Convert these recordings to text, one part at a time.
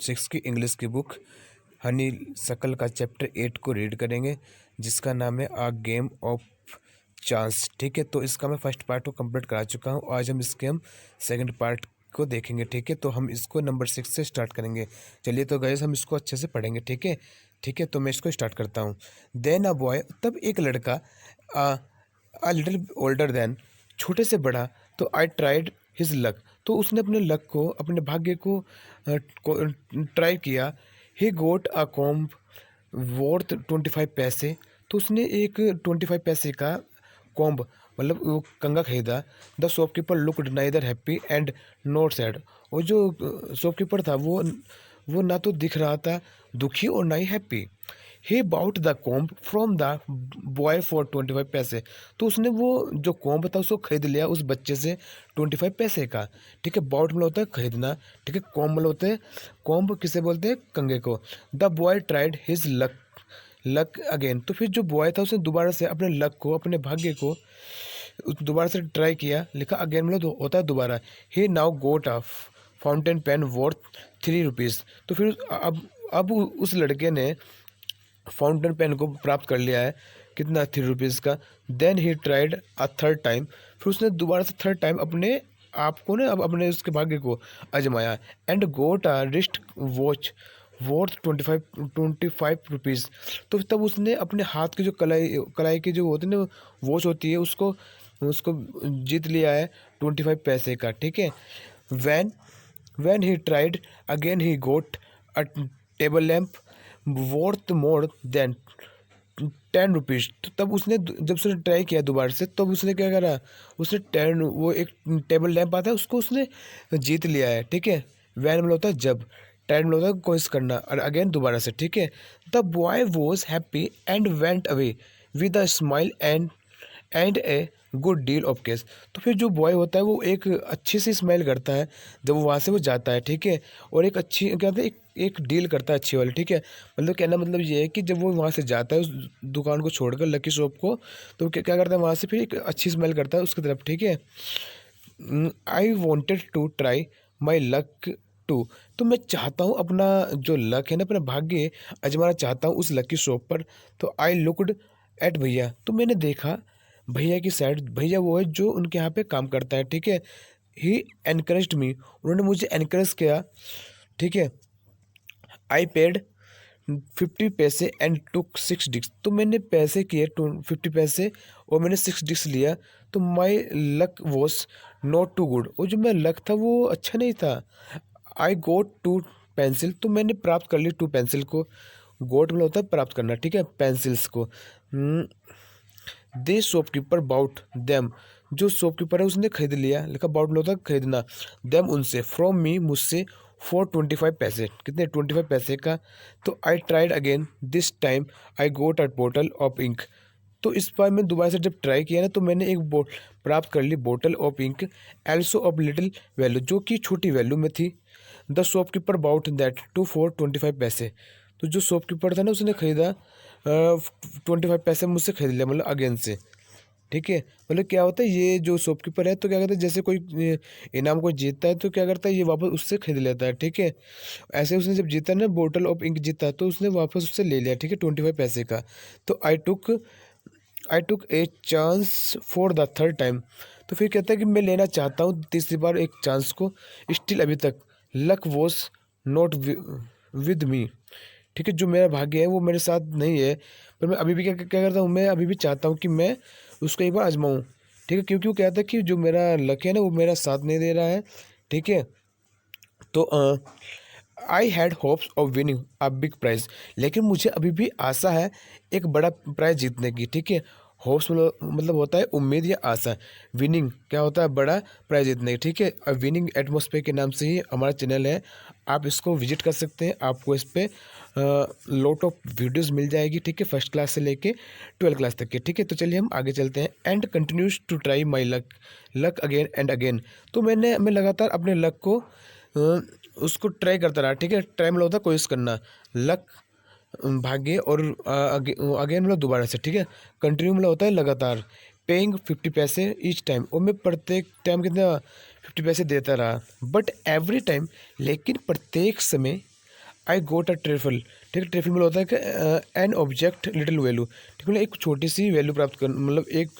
6 की इंग्लिश की बुक हनी सकल का चैप्टर 8 को रीड करेंगे, जिसका नाम है आ गेम ऑफ चांस। ठीक है, तो इसका मैं फर्स्ट पार्ट को कंप्लीट करा चुका हूँ। आज हम सेकंड पार्ट को देखेंगे। ठीक है, तो हम इसको नंबर 6 से स्टार्ट करेंगे। चलिए तो गाइस हम इसको अच्छे से पढ़ेंगे। ठीक है, ठीक है, तो मैं इसको स्टार्ट करता हूँ। देन अ बॉय, तब एक लड़का, अ लिटिल ओल्डर देन, छोटे से बड़ा, तो आई ट्राइड हिज लक, तो उसने अपने लक को, अपने भाग्य को ट्राई किया। ही गोट अ कॉम्ब वर्थ 25 पैसे, तो उसने एक 25 पैसे का कॉम्ब मतलब वो कंगा खरीदा। The shopkeeper looked neither happy and not sad, और जो शॉपकीपर था वो ना तो दिख रहा था दुखी और ना ही happy. He bought the comb from the boy for 25 पैसे, तो उसने वो जो कॉम्ब था उसको खरीद लिया उस बच्चे से 25 पैसे का। ठीक है, बाउट मतलब होता है खरीदना। ठीक है, कॉम्ब मतलब होते हैं, कॉम्ब किसे बोलते हैं, कंगे को। The boy tried his luck again, तो फिर जो बॉय था उसने दोबारा से अपने लक को, अपने भाग्य को दोबारा से ट्राई किया। लिखा अगेन मतलब होता है दोबारा। He now got a fountain pen worth 3 rupees, तो फिर अब उस लड़के ने फाउंटेन पेन को प्राप्त कर लिया है, कितना, 3 रुपीज़ का। Then he tried a third time, फिर उसने दोबारा से थर्ड टाइम अपने आप को ना, अब अपने उसके भाग्य को आजमाया। And got a wrist watch worth 25 rupees, तो तब उसने अपने हाथ की जो कलाई कलाई की जो होती है ना वॉच होती है, उसको उसको जीत लिया है 25 पैसे का। ठीक है, when when he tried again he got a table lamp worth more than 10 rupees, तो तब उसने जब उसने ट्राई किया दोबारा से, तब उसने क्या करा, उसने 10 वो एक टेबल लैंप आता है उसको उसने जीत लिया है। ठीक है, वैन मतलब होता है जब, 10 मतलब होता है कोशिश करना, और अगेन दोबारा से। ठीक है, the boy was happy and went away with a smile and a good deal of case, तो फिर जो बॉय होता है वो एक अच्छी सी स्माइल करता है जब वो वहाँ से वो जाता है। ठीक है, और एक अच्छी क्या होता है, एक डील करता है अच्छी वाली। ठीक है, मतलब कहना मतलब ये है कि जब वो वहाँ से जाता है उस दुकान को छोड़कर, लकी शॉप को, तो वो क्या करता है, वहाँ से फिर एक अच्छी स्मेल करता है उसकी तरफ। ठीक है, I wanted to try my luck too, तो मैं चाहता हूँ अपना जो लक है ना, अपना भाग्य आजमाना चाहता हूँ उस लकी शॉप पर। तो आई लुकड एट भैया, तो मैंने देखा भैया की साइड। भैया वो है जो उनके यहाँ पे काम करता है। ठीक है, ही एनकरेज्ड मी, उन्होंने मुझे एनकरेज किया। ठीक है, आई पेड 50 पैसे एंड टुक 6 डिस्क, तो मैंने पैसे किए 50 पैसे और मैंने 6 डिस्क लिया। तो my luck was not too good, और जो मेरा लक था वो अच्छा नहीं था। आई गोट 2 पेंसिल, तो मैंने प्राप्त कर ली 2 पेंसिल को। गोट में होता है प्राप्त करना। ठीक है, पेंसिल्स को। दे शॉपकीपर बाउट देम, जो शॉपकीपर है उसने खरीद लिया। लिखा बाउट में होता है खरीदना। देम उनसे, फ्रॉम मी मुझसे, फॉर 25 पैसे, कितने, 25 पैसे का। तो I tried again, this time I got a bottle of ink, तो इस बार मैं दोबारा से जब ट्राई किया ना, तो मैंने एक प्राप्त कर ली bottle of ink, also of little value, जो कि छोटी वैल्यू में थी। The shopkeeper bought that too for 25 पैसे, तो जो शॉपकीपर था ना उसने खरीदा 25 पैसे मुझसे खरीद लिया, मतलब अगेन से। ठीक है, मतलब क्या होता है, ये जो शॉपकीपर है तो क्या करता है, जैसे कोई इनाम को जीतता है तो क्या करता है, ये वापस उससे खरीद लेता है। ठीक है, ऐसे उसने जब जीता ना, बोटल ऑफ इंक जीता, तो उसने वापस उससे ले लिया। ठीक है, 25 पैसे का। तो I took a chance for the third time, तो फिर कहता है कि मैं लेना चाहता हूँ तीसरी बार एक चांस को। स्टिल अभी तक luck was not with me, ठीक है, जो मेरा भाग्य है वो मेरे साथ नहीं है। पर मैं अभी भी क्या क्या करता हूँ, मैं अभी भी चाहता हूँ कि मैं उसको एक बार आजमाऊँ। ठीक है, क्योंकि वो कहता है कि जो मेरा लक है ना वो मेरा साथ नहीं दे रहा है। ठीक है, तो I had hopes of winning a big prize, लेकिन मुझे अभी भी आशा है एक बड़ा प्राइज जीतने की। ठीक है, होप्स मतलब होता है उम्मीद या आशा। विनिंग क्या होता है, बड़ा प्राइज जीतने की। ठीक है, और विनिंग एटमॉस्फेयर के नाम से ही हमारा चैनल है, आप इसको विजिट कर सकते हैं। आपको इस पर लॉट ऑफ वीडियोस मिल जाएगी। ठीक है, फर्स्ट क्लास से लेके 12 क्लास तक के। ठीक है, तो चलिए हम आगे चलते हैं। And continues to try my luck again and again, तो मैं लगातार अपने लक को उसको ट्राई करता रहा। ठीक है, ट्राई मतलब होता है कोशिश करना, लक भाग्य, और अगेन मतलब दोबारा से। ठीक है, कंटिन्यू मतलब होता है लगातार। पेइंग 50 पैसे ईच टाइम, और मैं प्रत्येक टाइम कितना 50 पैसे देता रहा। बट एवरी टाइम, लेकिन प्रत्येक समय, आई गोट अ ट्रिफल, ठीक है। ट्रिफल मतलब होता है कि एन ऑब्जेक्ट लिटिल वैल्यू, ठीक है, मतलब एक छोटी सी वैल्यू प्राप्त करना, मतलब एक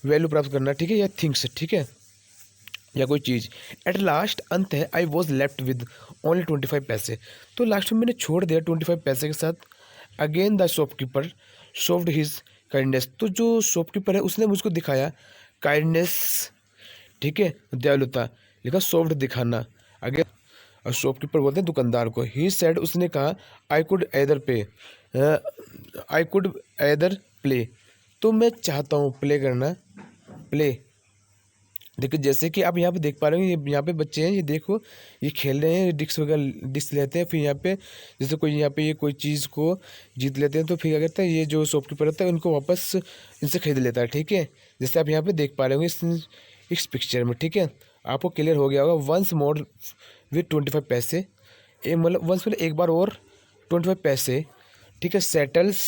वैल्यू प्राप्त करना, ठीक है, या थिंग्स, ठीक है, या कोई चीज़। एट लास्ट, अंत है, I was left with only 25 पैसे, तो लास्ट में मैंने छोड़ दिया 25 पैसे के साथ। Again the shopkeeper showed his kindness, तो जो शॉपकीपर है उसने मुझको दिखाया काइंडनेस, ठीक है, दयालुता, लिखा सॉफ्ट दिखाना। अगेन और शॉपकीपर बोलते हैं दुकानदार को। ही सेड, उसने कहा, आई कुड एदर पे, आई कुड एदर प्ले, तो मैं चाहता हूँ प्ले करना, प्ले। देखिए जैसे कि आप यहाँ पे देख पा रहे हो, ये यहाँ पे बच्चे हैं, ये देखो ये खेल रहे हैं, डिस्क वगैरह डिस्क लेते हैं, फिर यहाँ पे जैसे कोई यहाँ पे ये कोई चीज़ को जीत लेते हैं तो फिर क्या करता है, ये जो शॉपकीपर होता है उनको वापस इनसे खरीद लेता है, ठीक है, जैसे आप यहाँ पे देख पा रहे होंगे इस पिक्चर में, ठीक है, आपको क्लियर हो गया होगा। वंस मोर विथ 25 पैसे, मतलब वंस मतलब एक बार और 25 पैसे, ठीक है, सेटल्स,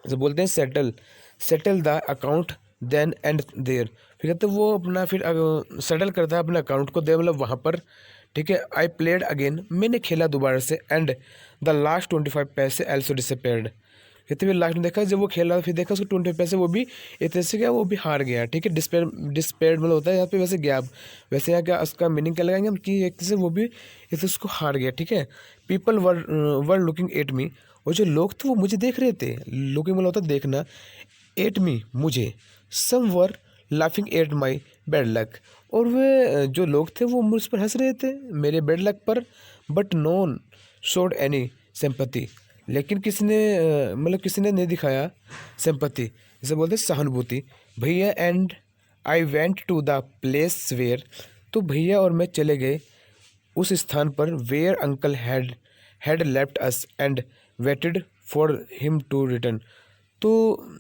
जैसे बोलते हैं settle, settle the account then and there, फिर कहते हैं वो अपना फिर सेटल करता है अपने अकाउंट को, दे मतलब वहाँ पर, ठीक है। आई प्लेड अगेन, मैंने खेला दोबारा से, एंड द लास्ट 25 पैसे एल्सो डिसअपेयर्ड, कहते फिर लास्ट में देखा जब वो खेल रहा फिर देखा उसको 25 पैसे वो भी एक तरह से क्या वो भी हार गया, ठीक है। डिस्पेयर्ड मतलब होता है यहाँ पे वैसे गैप, वैसे यहाँ क्या उसका मीनिंग क्या लगाएंगे हम कि एक तरह से वो भी एक तरह उसको हार गया, ठीक है। People were looking at me, और जो लोग थे वो मुझे देख रहे थे, लुकिंग मतलब होता है देखना, एट मी मुझे, some were laughing at my bad luck, और वे जो लोग थे वो मुझ पर हंस रहे थे मेरे बैड लक पर, but known showed any sympathy, लेकिन किसी ने मतलब किसी ने नहीं दिखाया सिंपैथी, जैसे बोलते हैं सहानुभूति। भैया and I went to the place where, तो भैया और मैं चले गए उस स्थान पर, where uncle had left us and waited for him to return, तो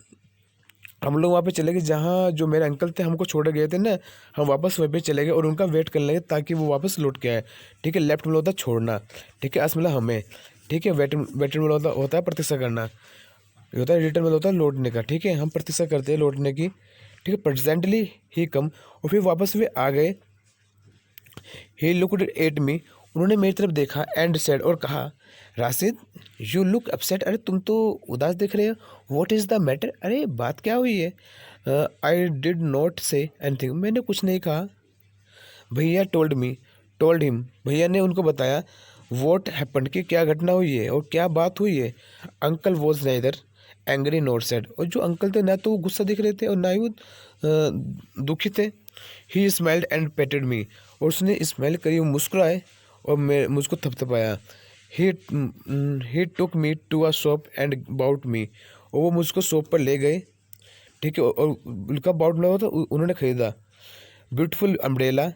हम लोग वहाँ पे चले गए जहाँ जो मेरे अंकल थे हमको छोड़ गए थे ना, हम वापस वहीं पे चले गए और उनका वेट करने लगे ताकि वो वापस लौट के आए, ठीक है। लेफ्ट में होता है छोड़ना, ठीक है, अस मतलब हमें, ठीक है। वेट में होता है प्रतीक्षा करना, ये होता है रिटर्न में होता है लौटने का, ठीक है, हम प्रतीक्षा करते हैं लौटने की, ठीक है। प्रेजेंटली ही कम, और फिर वापस वे आ गए। ही लुक्ड एट मी, उन्होंने मेरी तरफ देखा, एंड सेड, और कहा, राशिद यू लुक अपसेट, अरे तुम तो उदास दिख रहे हो, व्हाट इज़ द मैटर, अरे बात क्या हुई है। I did not say anything, मैंने कुछ नहीं कहा। भैया टोल्ड हिम, भैया ने उनको बताया, व्हाट हैपेंड, कि क्या घटना हुई है और क्या बात हुई है। Uncle was neither angry not sad, और जो अंकल थे ना तो वो गुस्सा दिख रहे थे और ना ही वो दुखी थे। ही स्माइल्ड एंड पेटेड मी, और उसने स्माइल करी, वो मुस्कुराए और मैं मुझको थपथपाया। He took me to a shop and bought me, और वो मुझको शॉप पर ले गए, ठीक है, और उनका बाउट में होता उन्होंने खरीदा beautiful umbrella,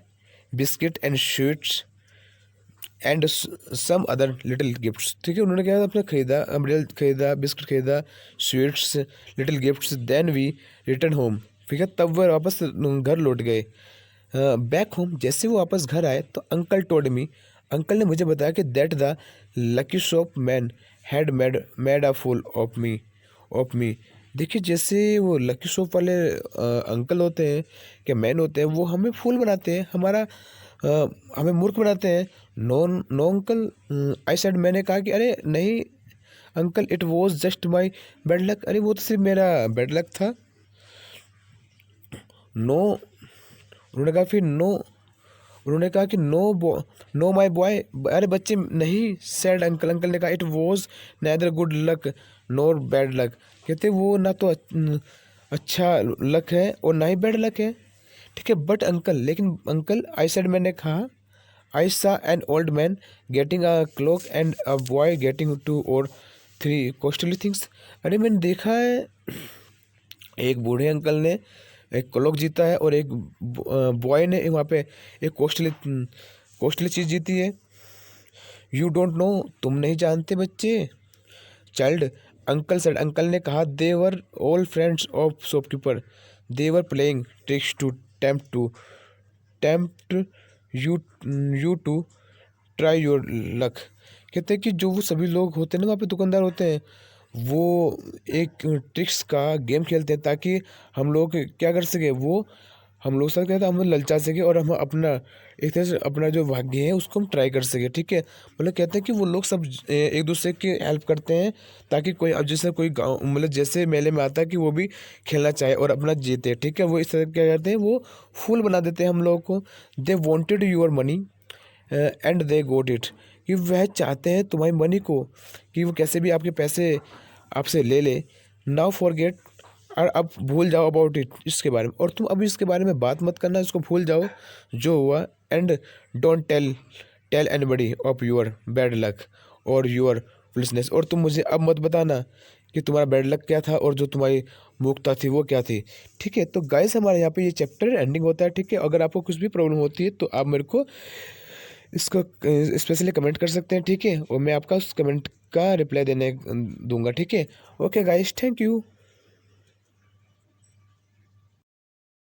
biscuit and sweets and some other little gifts, ठीक है, उन्होंने क्या अपना खरीदा, अम्ब्रेला खरीदा, बिस्किट खरीदा, sweets, little gifts. Then we return home, ठीक है, तब वह वापस घर लौट गए। बैक होम, जैसे वो वापस घर आए तो अंकल टोल्ड मी, अंकल ने मुझे बताया कि that the lucky shop man had made a fool of me. देखिए जैसे वो लकी शॉप वाले अंकल होते हैं, क्या मैन होते हैं, वो हमें फूल बनाते हैं, हमें मूर्ख बनाते हैं। No no uncle, I said, मैंने कहा कि अरे नहीं uncle, it was just my bad luck, अरे वो तो सिर्फ मेरा बैड लक था। नो, उन्होंने कहा फिर नो, उन्होंने कहा कि नो माई बॉय, अरे बच्चे नहीं, सैड अंकल, अंकल ने कहा, it was neither good luck NOR bad luck, कहते वो ना तो अच्छा लक है और ना ही बैड लक है, ठीक है। बट अंकल, लेकिन अंकल, आई सेड, मैंने कहा, आई सा an old man getting a clock and a boy getting 2 or 3 costly things, अरे मैंने देखा है एक बूढ़े अंकल ने एक क्लॉक जीता है और एक बॉय ने वहाँ पे एक कॉस्टली चीज़ जीती है। यू डोंट नो, तुम नहीं जानते बच्चे। चाइल्ड, अंकल सेड, अंकल ने कहा, they were all friends of shopkeeper, they were playing tricks to tempt you to try your luck, कहते हैं कि जो वो सभी लोग होते हैं ना वहाँ पे दुकानदार होते हैं, वो एक ट्रिक्स का गेम खेलते हैं ताकि हम लोग क्या कर सके, वो हम लोग साथ क्या था, हम ललचा सके और हम अपना एक तरह से अपना जो भाग्य है उसको हम ट्राई कर सके। ठीक है, मतलब कहते हैं कि वो लोग सब एक दूसरे की हेल्प करते हैं ताकि कोई, अब जैसे कोई गाँव मतलब जैसे मेले में आता है कि वो भी खेलना चाहे और अपना जीते। ठीक है, वो इस तरह क्या करते हैं, वो फूल बना देते हैं हम लोगों को। They wanted your money and they got it, कि वह चाहते हैं तुम्हारी मनी को, कि वो कैसे भी आपके पैसे आपसे ले ले। नाउ फॉरगेट, और अब भूल जाओ अबाउट इट, इसके बारे में, और तुम अभी इसके बारे में बात मत करना, इसको भूल जाओ जो हुआ। And don't tell tell anybody of your bad luck और योर फुलिशनेस, और तुम मुझे अब मत बताना कि तुम्हारा बैड लक क्या था और जो तुम्हारी मूर्खता थी वो क्या थी। ठीक है, तो गाइस हमारे यहाँ पे ये चैप्टर एंडिंग होता है। ठीक है, अगर आपको कुछ भी प्रॉब्लम होती है तो आप मेरे को इसको स्पेशली कमेंट कर सकते हैं। ठीक है, और मैं आपका उस कमेंट का रिप्लाई देने दूंगा। ठीक है, ओके गाइस, थैंक यू।